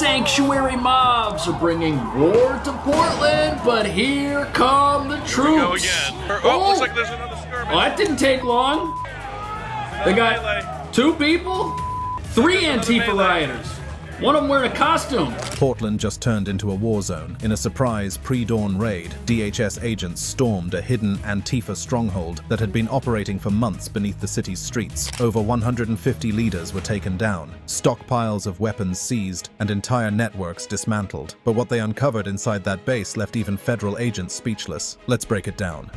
sanctuary mobs are bringing war to Portland, but here come the troops. Here we go again. Oh, looks like there's another skirmish. Well, that didn't take long. They got 2 people, 3 Antifa rioters. One of them wearing a costume. Portland just turned into a war zone. In a surprise pre-dawn raid, DHS agents stormed a hidden Antifa stronghold that had been operating for months beneath the city's streets. Over 150 leaders were taken down, stockpiles of weapons seized, and entire networks dismantled. But what they uncovered inside that base left even federal agents speechless. Let's break it down.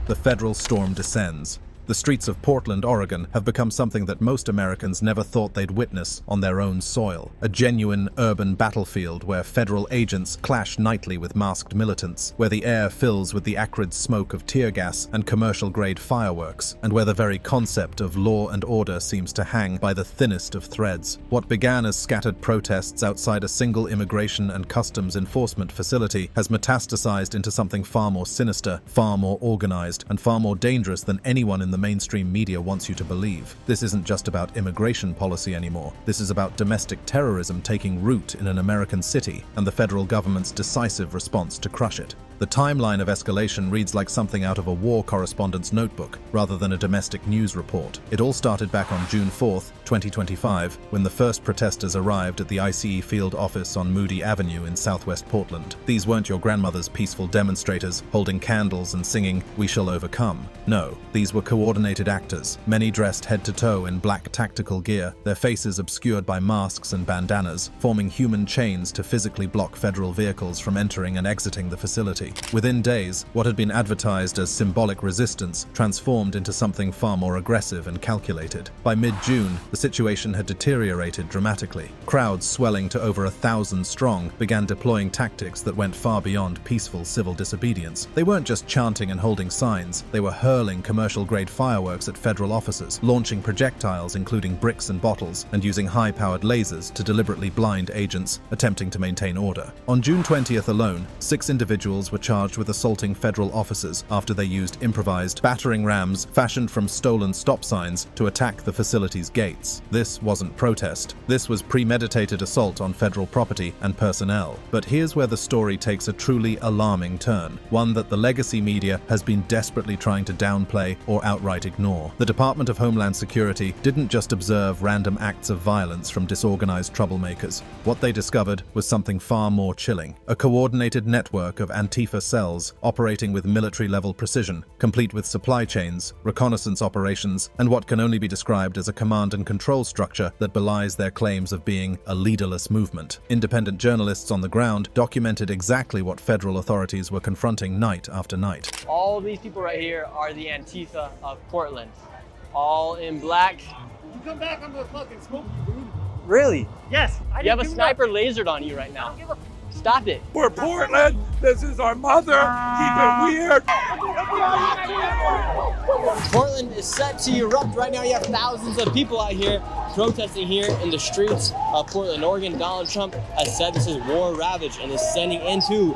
The federal storm descends. The streets of Portland, Oregon have become something that most Americans never thought they'd witness on their own soil. A genuine urban battlefield where federal agents clash nightly with masked militants, where the air fills with the acrid smoke of tear gas and commercial-grade fireworks, and where the very concept of law and order seems to hang by the thinnest of threads. What began as scattered protests outside a single immigration and customs enforcement facility has metastasized into something far more sinister, far more organized, and far more dangerous than anyone in the mainstream media wants you to believe. This isn't just about immigration policy anymore. This is about domestic terrorism taking root in an American city and the federal government's decisive response to crush it. The timeline of escalation reads like something out of a war correspondent's notebook, rather than a domestic news report. It all started back on June 4th, 2025, when the first protesters arrived at the ICE field office on Moody Avenue in southwest Portland. These weren't your grandmother's peaceful demonstrators holding candles and singing, "We shall overcome." No, these were coordinated actors, many dressed head to toe in black tactical gear, their faces obscured by masks and bandanas, forming human chains to physically block federal vehicles from entering and exiting the facility. Within days, what had been advertised as symbolic resistance transformed into something far more aggressive and calculated. By mid-June, the situation had deteriorated dramatically. Crowds swelling to over 1,000 strong began deploying tactics that went far beyond peaceful civil disobedience. They weren't just chanting and holding signs, they were hurling commercial-grade fireworks at federal officers, launching projectiles including bricks and bottles, and using high-powered lasers to deliberately blind agents attempting to maintain order. On June 20th alone, 6 individuals were charged with assaulting federal officers after they used improvised battering rams fashioned from stolen stop signs to attack the facility's gates. This wasn't protest. This was premeditated assault on federal property and personnel. But here's where the story takes a truly alarming turn, one that the legacy media has been desperately trying to downplay or outright ignore. The Department of Homeland Security didn't just observe random acts of violence from disorganized troublemakers. What they discovered was something far more chilling: a coordinated network of Antifa cells operating with military-level precision, complete with supply chains, reconnaissance operations, and what can only be described as a command and control structure that belies their claims of being a leaderless movement. Independent journalists on the ground documented exactly what federal authorities were confronting night after night. All these people right here are the Antifa of Portland, all in black. You come back, I'm gonna fucking smoke you, dude. Really? Yes. You have a sniper lasered on you right now. Stop it. We're Portland. This is our mother. Keep it weird. Portland is set to erupt right now. You have thousands of people out here protesting here in the streets of Portland, Oregon. Donald Trump has said this is war ravaged and is sending into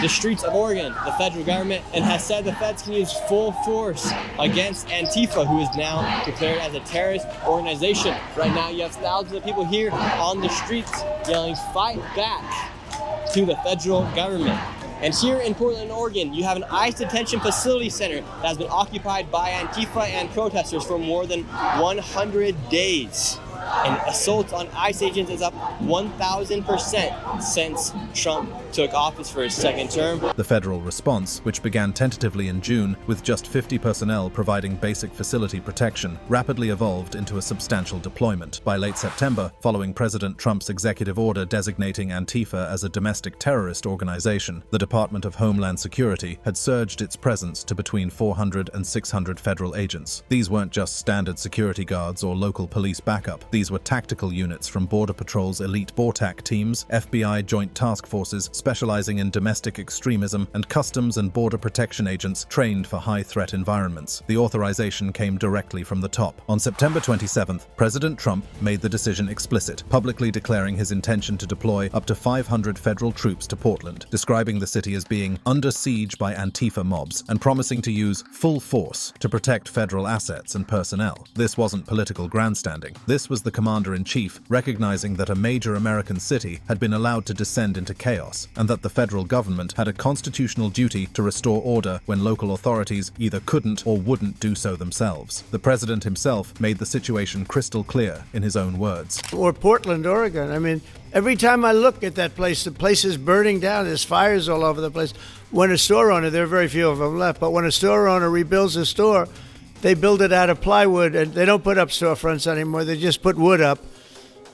the streets of Oregon, the federal government, and has said the feds can use full force against Antifa, who is now declared as a terrorist organization. Right now, you have thousands of people here on the streets yelling, "Fight back" to the federal government. And here in Portland, Oregon, you have an ICE detention facility center that has been occupied by Antifa and protesters for more than 100 days. And assaults on ICE agents is up 1,000% since Trump took office for his second term. The federal response, which began tentatively in June with just 50 personnel providing basic facility protection, rapidly evolved into a substantial deployment. By late September, following President Trump's executive order designating Antifa as a domestic terrorist organization, the Department of Homeland Security had surged its presence to between 400 and 600 federal agents. These weren't just standard security guards or local police backup. These were tactical units from Border Patrol's elite BORTAC teams, FBI Joint Task Forces specializing in domestic extremism, and Customs and Border Protection agents trained for high-threat environments. The authorization came directly from the top. On September 27th, President Trump made the decision explicit, publicly declaring his intention to deploy up to 500 federal troops to Portland, describing the city as being under siege by Antifa mobs, and promising to use full force to protect federal assets and personnel. This wasn't political grandstanding. This was the commander-in-chief, recognizing that a major American city had been allowed to descend into chaos and that the federal government had a constitutional duty to restore order when local authorities either couldn't or wouldn't do so themselves. The president himself made the situation crystal clear in his own words. Or Portland, Oregon. I mean, every time I look at that place, the place is burning down. There's fires all over the place. When a store owner, there are very few of them left, but when a store owner rebuilds a store, they build it out of plywood, and they don't put up storefronts anymore. They just put wood up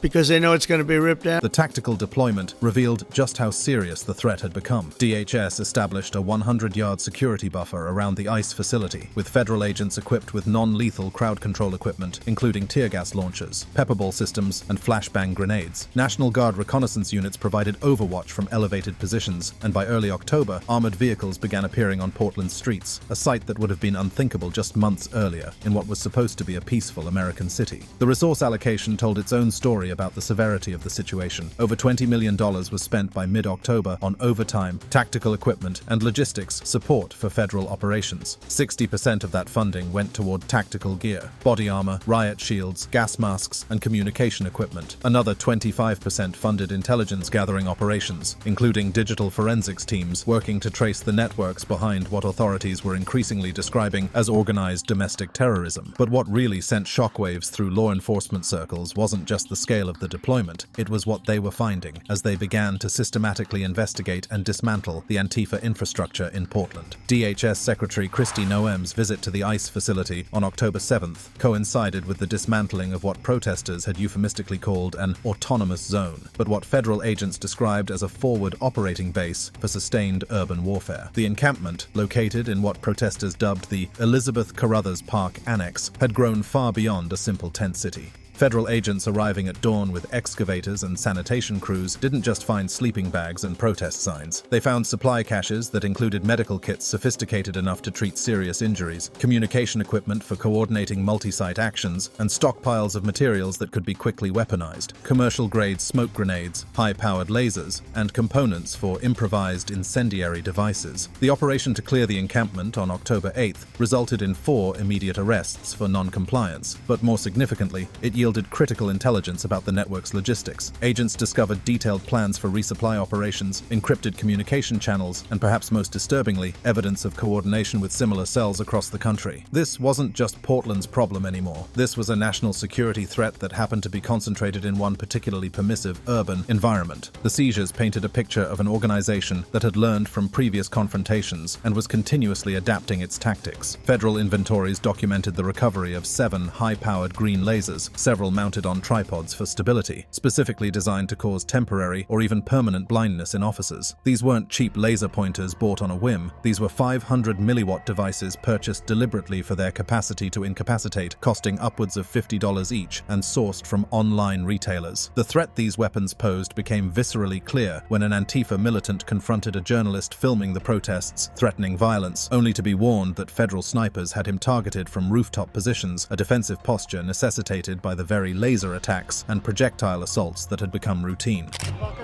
because they know it's going to be ripped down. The tactical deployment revealed just how serious the threat had become. DHS established a 100-yard security buffer around the ICE facility, with federal agents equipped with non-lethal crowd control equipment, including tear gas launchers, pepperball systems, and flashbang grenades. National Guard reconnaissance units provided overwatch from elevated positions, and by early October, armored vehicles began appearing on Portland's streets, a sight that would have been unthinkable just months earlier in what was supposed to be a peaceful American city. The resource allocation told its own story about the severity of the situation. Over $20 million was spent by mid-October on overtime, tactical equipment, and logistics support for federal operations. 60% of that funding went toward tactical gear, body armor, riot shields, gas masks, and communication equipment. Another 25% funded intelligence gathering operations, including digital forensics teams working to trace the networks behind what authorities were increasingly describing as organized domestic terrorism. But what really sent shockwaves through law enforcement circles wasn't just the scale of the deployment, it was what they were finding as they began to systematically investigate and dismantle the Antifa infrastructure in Portland. DHS Secretary Kristi Noem's visit to the ICE facility on October 7th coincided with the dismantling of what protesters had euphemistically called an autonomous zone, but what federal agents described as a forward operating base for sustained urban warfare. The encampment, located in what protesters dubbed the Elizabeth Carruthers Park Annex, had grown far beyond a simple tent city. Federal agents arriving at dawn with excavators and sanitation crews didn't just find sleeping bags and protest signs. They found supply caches that included medical kits sophisticated enough to treat serious injuries, communication equipment for coordinating multi-site actions, and stockpiles of materials that could be quickly weaponized, commercial-grade smoke grenades, high-powered lasers, and components for improvised incendiary devices. The operation to clear the encampment on October 8th resulted in 4 immediate arrests for non-compliance, but more significantly, it yielded critical intelligence about the network's logistics. Agents discovered detailed plans for resupply operations, encrypted communication channels, and perhaps most disturbingly, evidence of coordination with similar cells across the country. This wasn't just Portland's problem anymore. This was a national security threat that happened to be concentrated in one particularly permissive urban environment. The seizures painted a picture of an organization that had learned from previous confrontations and was continuously adapting its tactics. Federal inventories documented the recovery of 7 high-powered green lasers, several mounted on tripods for stability, specifically designed to cause temporary or even permanent blindness in officers. These weren't cheap laser pointers bought on a whim. These were 500 milliwatt devices purchased deliberately for their capacity to incapacitate, costing upwards of $50 each, and sourced from online retailers. The threat these weapons posed became viscerally clear when an Antifa militant confronted a journalist filming the protests, threatening violence, only to be warned that federal snipers had him targeted from rooftop positions, a defensive posture necessitated by the very laser attacks and projectile assaults that had become routine.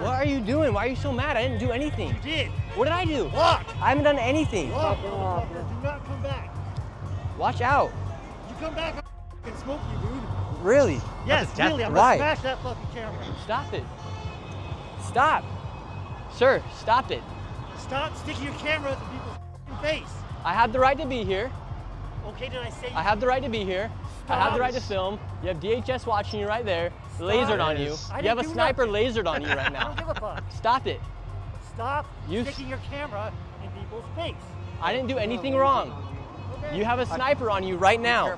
What are you doing? Why are you so mad? I didn't do anything. You did. What did I do? Walk. I haven't done anything. Walk. Do not come back. Watch out. You come back, I'm f***ing smoke you, dude. Really? Yes, really. I'm Why? gonna smash that fucking camera. Stop it. Stop. Sir, stop it. Stop sticking your camera at the people's f***ing face. I have the right to be here. Okay, did I say? I have the right to be here. I have the right to film. You have DHS watching you right there, lasered on you. I You have a didn't do sniper nothing. lasered on you right I now. don't give a fuck. Stop it. Stop You- sticking your camera in people's face. I didn't do anything wrong. You have a sniper on you right now.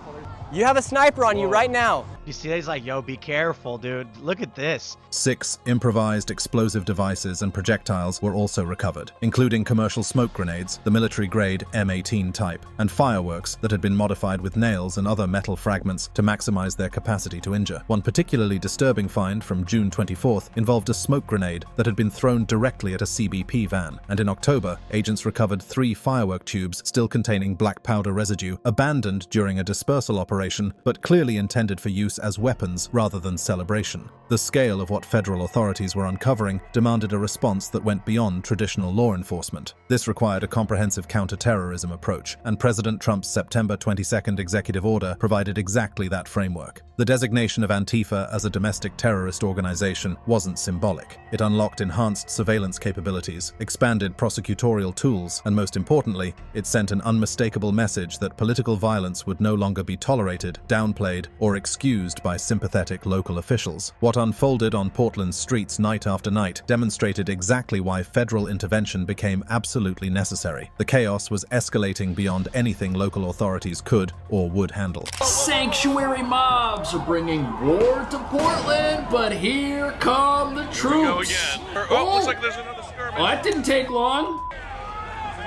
You have a sniper on you right now. You see, he's like, yo, be careful, dude. Look at this. 6 improvised explosive devices and projectiles were also recovered, including commercial smoke grenades, the military-grade M18 type, and fireworks that had been modified with nails and other metal fragments to maximize their capacity to injure. One particularly disturbing find from June 24th involved a smoke grenade that had been thrown directly at a CBP van, and in October, agents recovered 3 firework tubes still containing black powder residue, abandoned during a dispersal operation, but clearly intended for use use as weapons rather than celebration. The scale of what federal authorities were uncovering demanded a response that went beyond traditional law enforcement. This required a comprehensive counterterrorism approach, and President Trump's September 22nd executive order provided exactly that framework. The designation of Antifa as a domestic terrorist organization wasn't symbolic. It unlocked enhanced surveillance capabilities, expanded prosecutorial tools, and most importantly, it sent an unmistakable message that political violence would no longer be tolerated, downplayed, or excused by sympathetic local officials. What unfolded on Portland's streets night after night demonstrated exactly why federal intervention became absolutely necessary. The chaos was escalating beyond anything local authorities could or would handle. Sanctuary mobs are bringing war to Portland, but here come the troops. Go again. Oh, looks like there's another skirmish. Oh, that didn't take long.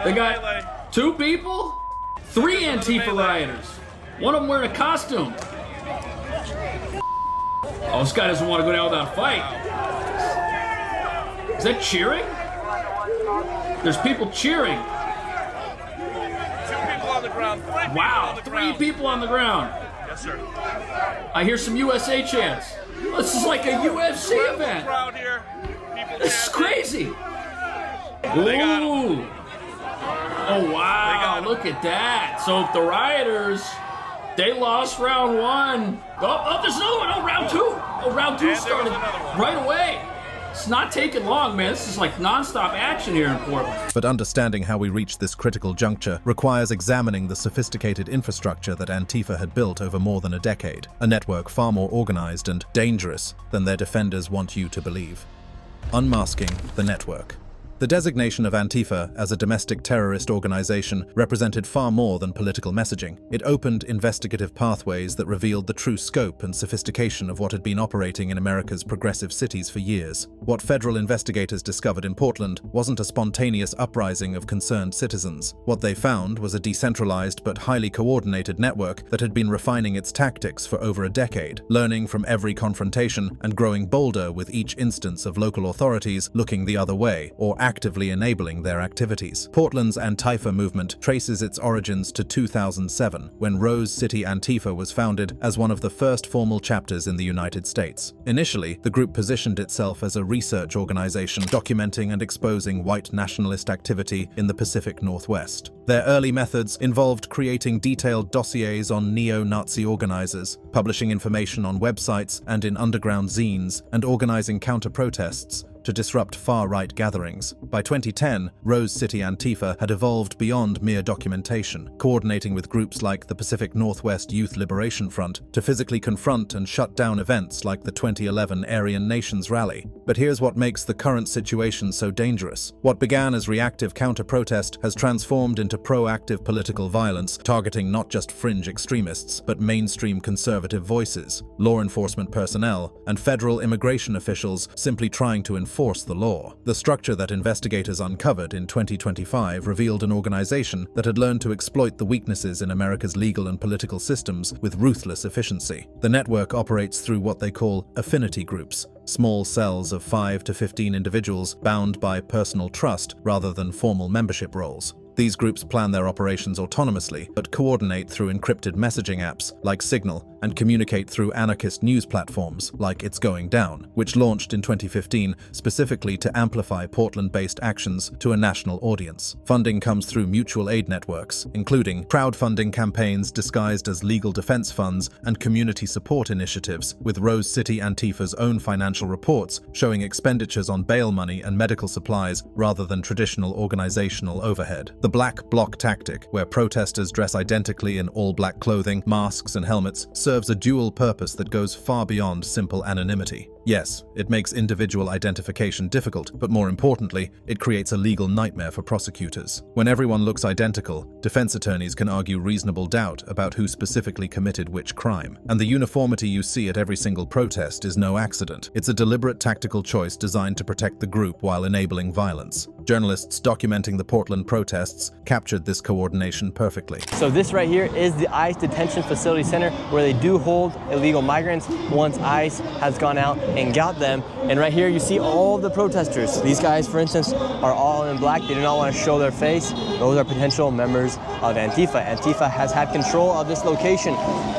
They got 2 people, 3 Antifa rioters. One of them wearing a costume. Oh, this guy doesn't want to go down without a fight. Is that cheering? There's people cheering. 2 people on the ground. 3 people Wow, on the 3 ground. people on the ground. Yes, sir. I hear some USA chants. This is like a UFC event. Crowd here. People This is chanting. crazy. They got him. Ooh. Oh, wow, him. look at that. So if the rioters, they lost round 1. Oh, there's another one. Oh, round 2. Oh, round 2 And there was started another one. right away. It's not taking long, man. This is like nonstop action here in Portland. But understanding how we reached this critical juncture requires examining the sophisticated infrastructure that Antifa had built over more than a decade, a network far more organized and dangerous than their defenders want you to believe. Unmasking the network. The designation of Antifa as a domestic terrorist organization represented far more than political messaging. It opened investigative pathways that revealed the true scope and sophistication of what had been operating in America's progressive cities for years. What federal investigators discovered in Portland wasn't a spontaneous uprising of concerned citizens. What they found was a decentralized but highly coordinated network that had been refining its tactics for over a decade, learning from every confrontation and growing bolder with each instance of local authorities looking the other way or actively enabling their activities. Portland's Antifa movement traces its origins to 2007, when Rose City Antifa was founded as one of the first formal chapters in the United States. Initially, the group positioned itself as a research organization documenting and exposing white nationalist activity in the Pacific Northwest. Their early methods involved creating detailed dossiers on neo-Nazi organizers, publishing information on websites and in underground zines, and organizing counter-protests to disrupt far-right gatherings. By 2010, Rose City Antifa had evolved beyond mere documentation, coordinating with groups like the Pacific Northwest Youth Liberation Front to physically confront and shut down events like the 2011 Aryan Nations rally. But here's what makes the current situation so dangerous. What began as reactive counter-protest has transformed into proactive political violence, targeting not just fringe extremists, but mainstream conservative voices, law enforcement personnel, and federal immigration officials simply trying to enforce the law. The structure that investigators uncovered in 2025 revealed an organization that had learned to exploit the weaknesses in America's legal and political systems with ruthless efficiency. The network operates through what they call affinity groups, small cells of 5 to 15 individuals bound by personal trust rather than formal membership roles. These groups plan their operations autonomously, but coordinate through encrypted messaging apps like Signal and communicate through anarchist news platforms like It's Going Down, which launched in 2015 specifically to amplify Portland-based actions to a national audience. Funding comes through mutual aid networks, including crowdfunding campaigns disguised as legal defense funds and community support initiatives, with Rose City Antifa's own financial reports showing expenditures on bail money and medical supplies rather than traditional organizational overhead. The black bloc tactic, where protesters dress identically in all-black clothing, masks, and helmets, serves a dual purpose that goes far beyond simple anonymity. Yes, it makes individual identification difficult, but more importantly, it creates a legal nightmare for prosecutors. When everyone looks identical, defense attorneys can argue reasonable doubt about who specifically committed which crime. And the uniformity you see at every single protest is no accident. It's a deliberate tactical choice designed to protect the group while enabling violence. Journalists documenting the Portland protests captured this coordination perfectly. So this right here is the ICE Detention Facility Center, where they do hold illegal migrants once ICE has gone out and got them. And right here you see all the protesters. These guys, for instance, are all in black. They do not want to show their face. Those are potential members of Antifa. Antifa has had control of this location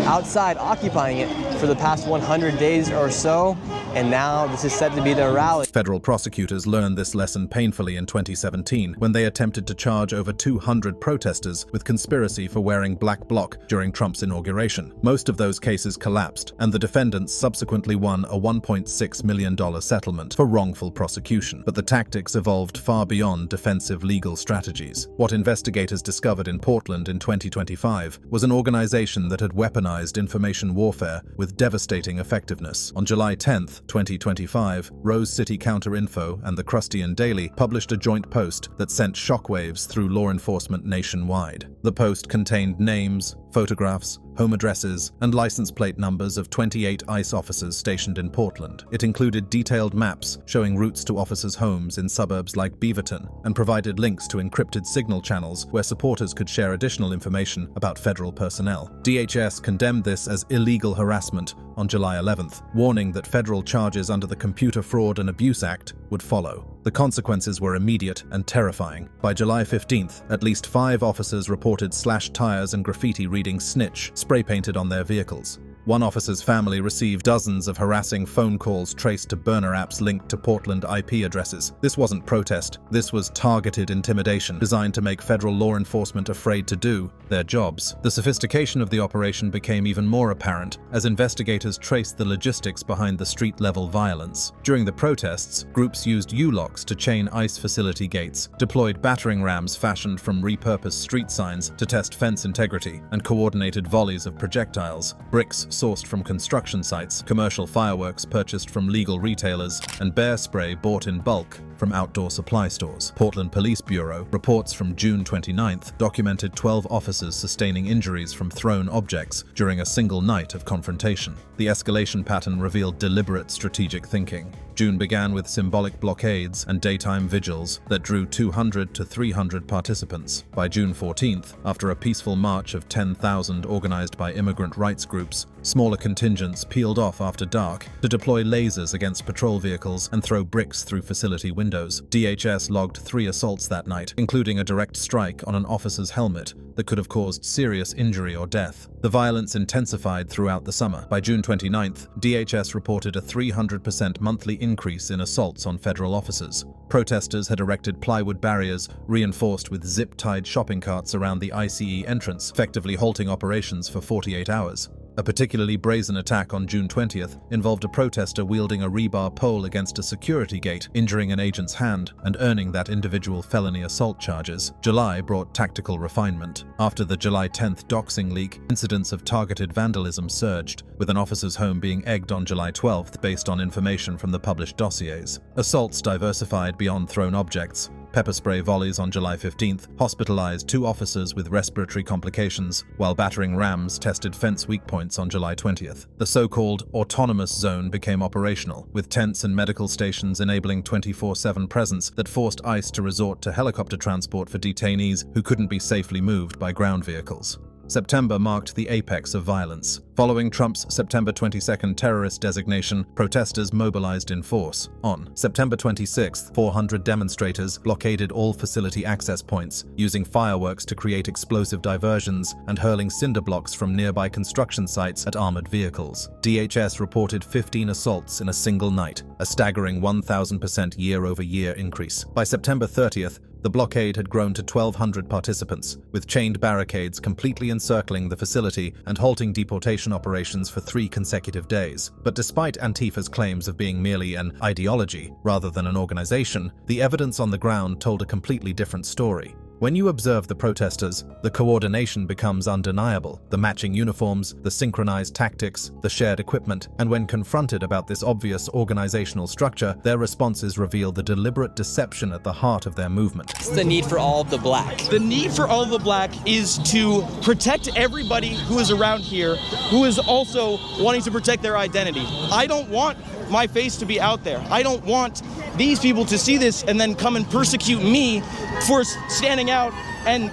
outside, occupying it for the past 100 days or so, and now this is said to be their rally. Federal prosecutors learned this lesson painfully in 2017 when they attempted to charge over 200 protesters with conspiracy for wearing black bloc during Trump's inauguration. Most of those cases collapsed, and the defendants subsequently won a $1.6 million settlement for wrongful prosecution. But the tactics evolved far beyond defensive legal strategies. What investigators discovered in Portland in 2025 was an organization that had weaponized information warfare with devastating effectiveness. On July 10th, 2025, Rose City Counterinfo and the Crustian Daily published a joint post that sent shockwaves through law enforcement nationwide. The post contained names, photographs, home addresses, and license plate numbers of 28 ICE officers stationed in Portland. It included detailed maps showing routes to officers' homes in suburbs like Beaverton and provided links to encrypted signal channels where supporters could share additional information about federal personnel. DHS condemned this as illegal harassment on July 11th, warning that federal charges under the Computer Fraud and Abuse Act would follow. The consequences were immediate and terrifying. By July 15th, at least 5 officers reported slashed tires and graffiti reading "snitch" spray-painted on their vehicles. One officer's family received dozens of harassing phone calls traced to burner apps linked to Portland IP addresses. This wasn't protest. This was targeted intimidation designed to make federal law enforcement afraid to do their jobs. The sophistication of the operation became even more apparent as investigators traced the logistics behind the street-level violence. During the protests, groups used U-locks to chain ICE facility gates, deployed battering rams fashioned from repurposed street signs to test fence integrity, and coordinated volleys of projectiles, bricks sourced from construction sites, commercial fireworks purchased from legal retailers, and bear spray bought in bulk from outdoor supply stores. Portland Police Bureau reports from June 29th documented 12 officers sustaining injuries from thrown objects during a single night of confrontation. The escalation pattern revealed deliberate strategic thinking. June began with symbolic blockades and daytime vigils that drew 200 to 300 participants. By June 14th, after a peaceful march of 10,000 organized by immigrant rights groups, smaller contingents peeled off after dark to deploy lasers against patrol vehicles and throw bricks through facility windows. DHS logged 3 assaults that night, including a direct strike on an officer's helmet that could have caused serious injury or death. The violence intensified throughout the summer. By June 29th, DHS reported a 300% monthly increase in assaults on federal officers. Protesters had erected plywood barriers reinforced with zip-tied shopping carts around the ICE entrance, effectively halting operations for 48 hours. A particularly brazen attack on June 20th involved a protester wielding a rebar pole against a security gate, injuring an agent's hand and earning that individual felony assault charges. July brought tactical refinement. After the July 10th doxing leak, incidents of targeted vandalism surged, with an officer's home being egged on July 12th based on information from the published dossiers. Assaults diversified beyond thrown objects. Pepper spray volleys on July 15th hospitalized 2 officers with respiratory complications, while battering rams tested fence weak points on July 20th. The so-called autonomous zone became operational, with tents and medical stations enabling 24/7 presence that forced ICE to resort to helicopter transport for detainees who couldn't be safely moved by ground vehicles. September marked the apex of violence. Following Trump's September 22nd terrorist designation, protesters mobilized in force. On September 26th, 400 demonstrators blockaded all facility access points, using fireworks to create explosive diversions and hurling cinder blocks from nearby construction sites at armored vehicles. DHS reported 15 assaults in a single night, a staggering 1,000% year-over-year increase. By September 30th, the blockade had grown to 1,200 participants, with chained barricades completely encircling the facility and halting deportation operations for 3 consecutive days. But despite Antifa's claims of being merely an ideology rather than an organization, the evidence on the ground told a completely different story. When you observe the protesters, the coordination becomes undeniable. The matching uniforms, the synchronized tactics, the shared equipment, and when confronted about this obvious organizational structure, their responses reveal the deliberate deception at the heart of their movement. What's the need for all of the black? The need for all of the black is to protect everybody who is around here, who is also wanting to protect their identity. I don't want my face to be out there. I don't want these people to see this and then come and persecute me for standing out and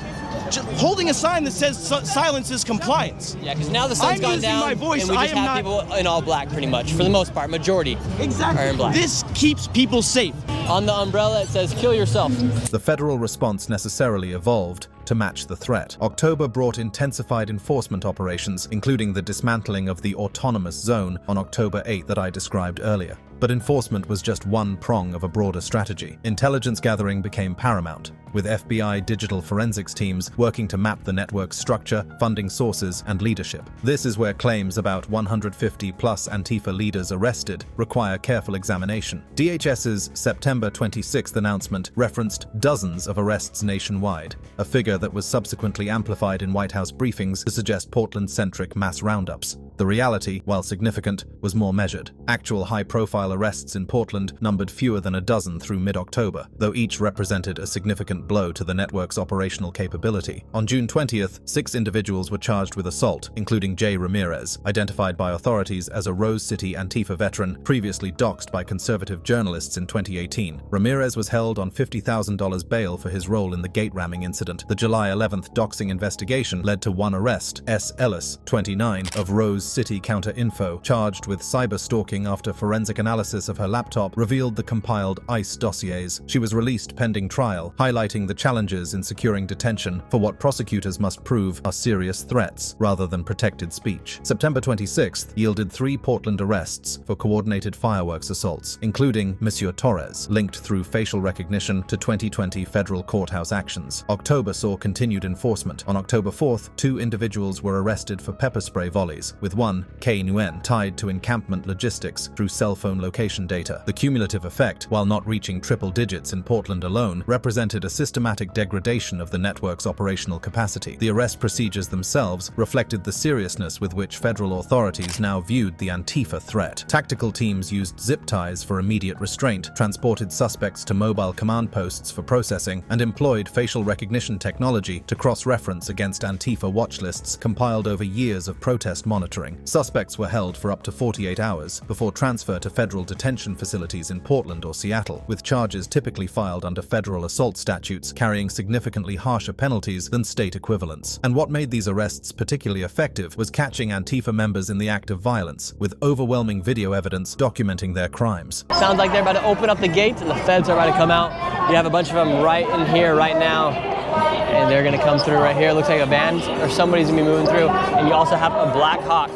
holding a sign that says silence is compliance. Yeah, because now the sun's I'm gone using down, my voice. and we I just am have not- people in all black, pretty much, for the most part. Majority Exactly. are in black. This keeps people safe. On the umbrella, it says "kill yourself." The federal response necessarily evolved to match the threat. October brought intensified enforcement operations, including the dismantling of the autonomous zone on October 8 that I described earlier. But enforcement was just one prong of a broader strategy. Intelligence gathering became paramount, with FBI digital forensics teams working to map the network's structure, funding sources, and leadership. This is where claims about 150-plus Antifa leaders arrested require careful examination. DHS's September 26th announcement referenced dozens of arrests nationwide, a figure that was subsequently amplified in White House briefings to suggest Portland-centric mass roundups. The reality, while significant, was more measured. Actual high-profile arrests in Portland numbered fewer than a dozen through mid-October, though each represented a significant blow to the network's operational capability. On June 20th, 6 individuals were charged with assault, including Jay Ramirez, identified by authorities as a Rose City Antifa veteran previously doxxed by conservative journalists in 2018. Ramirez was held on $50,000 bail for his role in the gate ramming incident. The July 11th doxing investigation led to one arrest, S. Ellis, 29, of Rose City Counter-Info, charged with cyber-stalking after forensic analysis of her laptop revealed the compiled ICE dossiers. She was released pending trial, highlighting the challenges in securing detention for what prosecutors must prove are serious threats rather than protected speech. September 26th yielded 3 Portland arrests for coordinated fireworks assaults, including Monsieur Torres, linked through facial recognition to 2020 federal courthouse actions. October saw continued enforcement. On October 4th, 2 individuals were arrested for pepper spray volleys, with one, K. Nguyen, tied to encampment logistics through cell phone location data. The cumulative effect, while not reaching triple digits in Portland alone, represented a systematic degradation of the network's operational capacity. The arrest procedures themselves reflected the seriousness with which federal authorities now viewed the Antifa threat. Tactical teams used zip ties for immediate restraint, transported suspects to mobile command posts for processing, and employed facial recognition technology to cross-reference against Antifa watch lists compiled over years of protest monitoring. Suspects were held for up to 48 hours before transfer to federal detention facilities in Portland or Seattle, with charges typically filed under federal assault statutes carrying significantly harsher penalties than state equivalents. And what made these arrests particularly effective was catching Antifa members in the act of violence, with overwhelming video evidence documenting their crimes. Sounds like they're about to open up the gates and the feds are about to come out. You have a bunch of them right in here right now, and they're gonna come through right here. It looks like a van or somebody's gonna be moving through. And you also have a Black Hawk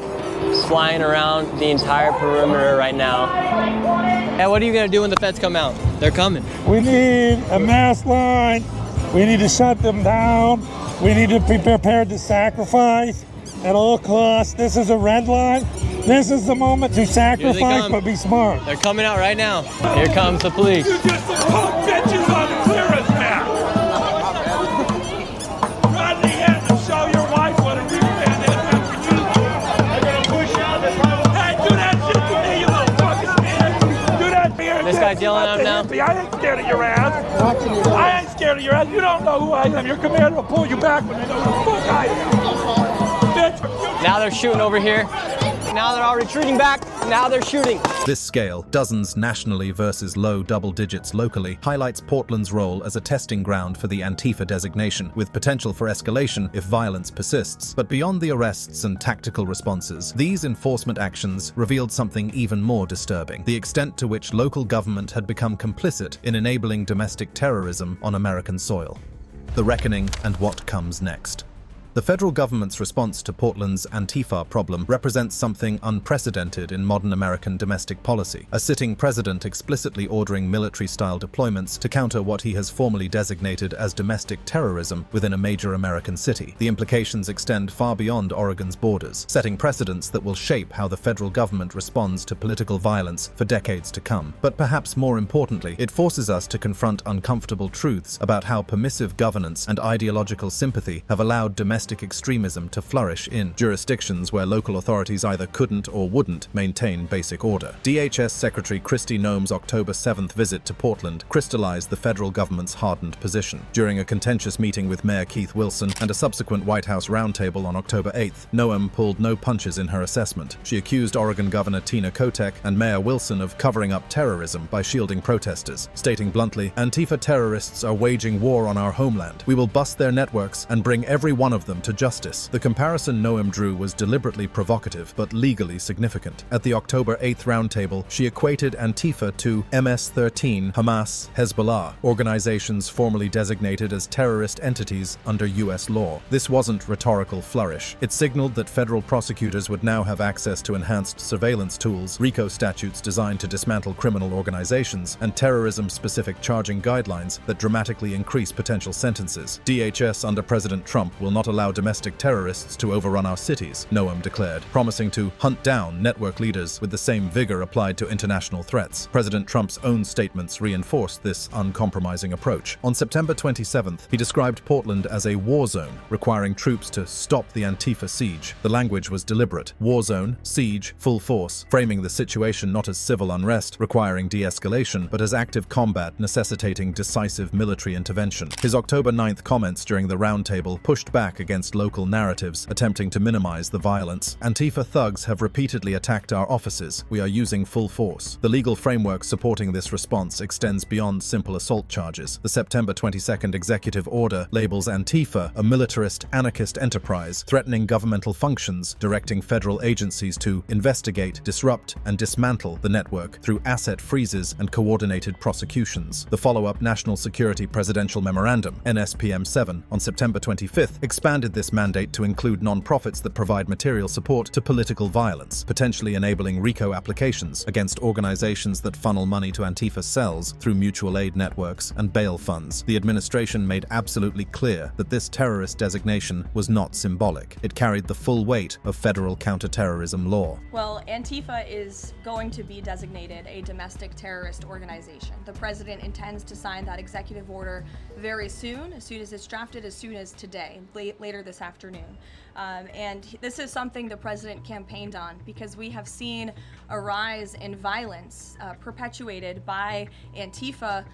flying around the entire perimeter right now. And what are you gonna do when the feds come out? They're coming. We need a mass line. We need to shut them down. We need to be prepared to sacrifice at all costs. This is a red line. This is the moment to sacrifice, but be smart. They're coming out right now. Here comes the police. You get some punk bitches on the clearance map. Run the hand and show your wife what a real man is. They're gonna push out this private. Hey, do that shit to me, you little fucking man. Do that to me. This guy's yelling at him now. I ain't scared of your ass. I ain't scared of your ass. You don't know who I am. Your commander will pull you back when they know who the fuck I am. Bitch. Now they're shooting over here. Now they're all retreating back. Now they're shooting. This scale, dozens nationally versus low double digits locally, highlights Portland's role as a testing ground for the Antifa designation, with potential for escalation if violence persists. But beyond the arrests and tactical responses, these enforcement actions revealed something even more disturbing: the extent to which local government had become complicit in enabling domestic terrorism on American soil. The reckoning and what comes next. The federal government's response to Portland's Antifa problem represents something unprecedented in modern American domestic policy, a sitting president explicitly ordering military-style deployments to counter what he has formally designated as domestic terrorism within a major American city. The implications extend far beyond Oregon's borders, setting precedents that will shape how the federal government responds to political violence for decades to come. But perhaps more importantly, it forces us to confront uncomfortable truths about how permissive governance and ideological sympathy have allowed domestic domestic extremism to flourish in jurisdictions where local authorities either couldn't or wouldn't maintain basic order. DHS Secretary Kristi Noem's October 7th visit to Portland crystallized the federal government's hardened position. During a contentious meeting with Mayor Keith Wilson and a subsequent White House roundtable on October 8th, Noem pulled no punches in her assessment. She accused Oregon Governor Tina Kotek and Mayor Wilson of covering up terrorism by shielding protesters, stating bluntly, "Antifa terrorists are waging war on our homeland. We will bust their networks and bring every one of them to justice." The comparison Noem drew was deliberately provocative, but legally significant. At the October 8th roundtable, she equated Antifa to MS-13, Hamas, Hezbollah, organizations formerly designated as terrorist entities under U.S. law. This wasn't rhetorical flourish. It signaled that federal prosecutors would now have access to enhanced surveillance tools, RICO statutes designed to dismantle criminal organizations, and terrorism-specific charging guidelines that dramatically increase potential sentences. DHS under President Trump will not allow domestic terrorists to overrun our cities, Noem declared, promising to hunt down network leaders with the same vigor applied to international threats. President Trump's own statements reinforced this uncompromising approach. On September 27th, he described Portland as a war zone, requiring troops to stop the Antifa siege. The language was deliberate: war zone, siege, full force, framing the situation not as civil unrest requiring de-escalation, but as active combat necessitating decisive military intervention. His October 9th comments during the roundtable pushed back against local narratives, attempting to minimize the violence. "Antifa thugs have repeatedly attacked our offices. We are using full force." The legal framework supporting this response extends beyond simple assault charges. The September 22nd executive order labels Antifa a militarist anarchist enterprise, threatening governmental functions, directing federal agencies to investigate, disrupt, and dismantle the network through asset freezes and coordinated prosecutions. The follow-up National Security Presidential Memorandum, NSPM 7, on September 25th, expanded this mandate to include nonprofits that provide material support to political violence, potentially enabling RICO applications against organizations that funnel money to Antifa cells through mutual aid networks and bail funds. The administration made absolutely clear that this terrorist designation was not symbolic. It carried the full weight of federal counterterrorism law. Well, Antifa is going to be designated a domestic terrorist organization. The president intends to sign that executive order very soon as it's drafted, as soon as today, later this afternoon. And this is something the president campaigned on because we have seen a rise in violence perpetuated by Antifa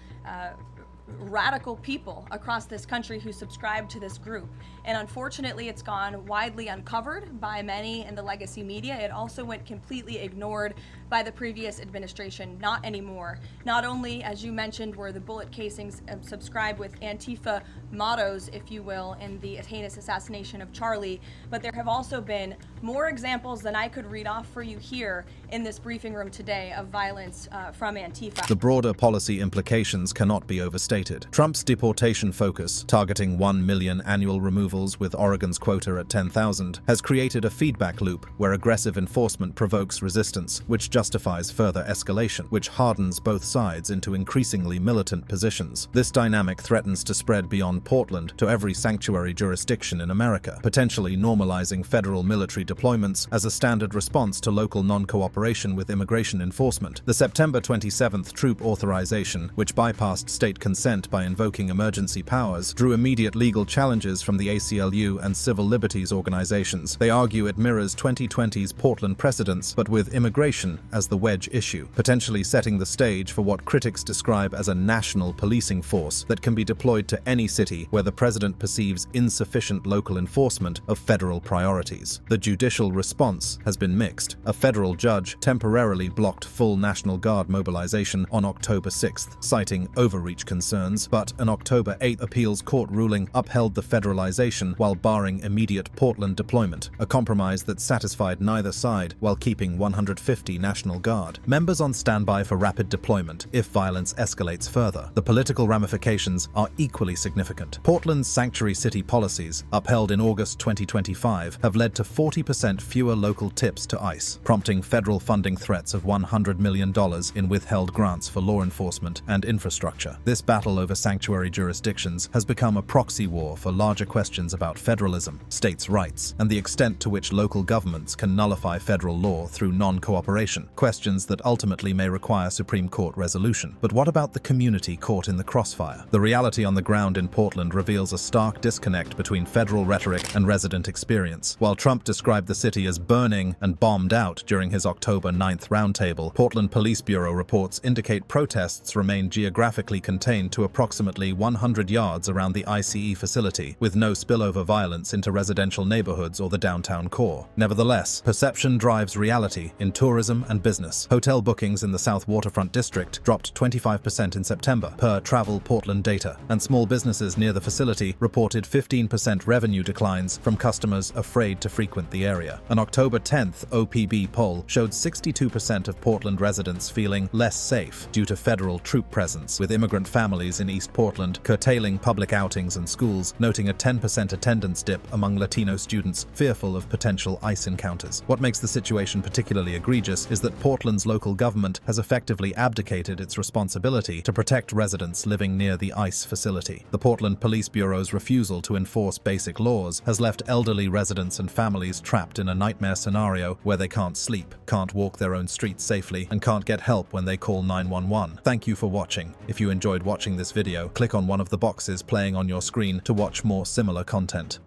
radical people across this country who subscribe to this group. And unfortunately, it's gone widely uncovered by many in the legacy media. It also went completely ignored by the previous administration. Not anymore. Not only, as you mentioned, were the bullet casings subscribed with Antifa mottos, if you will, in the heinous assassination of Charlie, but there have also been more examples than I could read off for you here in this briefing room today of violence from Antifa. The broader policy implications cannot be overstated. Trump's deportation focus, targeting 1 million annual removals with Oregon's quota at 10,000, has created a feedback loop where aggressive enforcement provokes resistance, which justifies further escalation, which hardens both sides into increasingly militant positions. This dynamic threatens to spread beyond Portland to every sanctuary jurisdiction in America, potentially normalizing federal military deployments as a standard response to local non-cooperation with immigration enforcement. The September 27th troop authorization, which bypassed state consent by invoking emergency powers, drew immediate legal challenges from the ACLU and civil liberties organizations. They argue it mirrors 2020's Portland precedents, but with immigration as the wedge issue, potentially setting the stage for what critics describe as a national policing force that can be deployed to any city where the president perceives insufficient local enforcement of federal priorities. The judicial response has been mixed. A federal judge temporarily blocked full National Guard mobilization on October 6th, citing overreach concerns, but an October 8th appeals court ruling upheld the federalization while barring immediate Portland deployment, a compromise that satisfied neither side while keeping 150 National Guard members on standby for rapid deployment if violence escalates further. The political ramifications are equally significant. Portland's sanctuary city policies, upheld in August 2025, have led to 40% fewer local tips to ICE, prompting federal funding threats of $100 million in withheld grants for law enforcement and infrastructure. This battle battle over sanctuary jurisdictions has become a proxy war for larger questions about federalism, states' rights, and the extent to which local governments can nullify federal law through non-cooperation, questions that ultimately may require Supreme Court resolution. But what about the community caught in the crossfire? The reality on the ground in Portland reveals a stark disconnect between federal rhetoric and resident experience. While Trump described the city as burning and bombed out during his October 9th roundtable, Portland Police Bureau reports indicate protests remain geographically contained to approximately 100 yards around the ICE facility, with no spillover violence into residential neighborhoods or the downtown core. Nevertheless, perception drives reality in tourism and business. Hotel bookings in the South Waterfront District dropped 25% in September, per Travel Portland data, and small businesses near the facility reported 15% revenue declines from customers afraid to frequent the area. An October 10th OPB poll showed 62% of Portland residents feeling less safe due to federal troop presence, with immigrant families in East Portland curtailing public outings and schools, noting a 10% attendance dip among Latino students fearful of potential ICE encounters. What makes the situation particularly egregious is that Portland's local government has effectively abdicated its responsibility to protect residents living near the ICE facility. The Portland Police Bureau's refusal to enforce basic laws has left elderly residents and families trapped in a nightmare scenario where they can't sleep, can't walk their own streets safely, and can't get help when they call 911. Thank you for watching. If you enjoyed watching this video, click on one of the boxes playing on your screen to watch more similar content.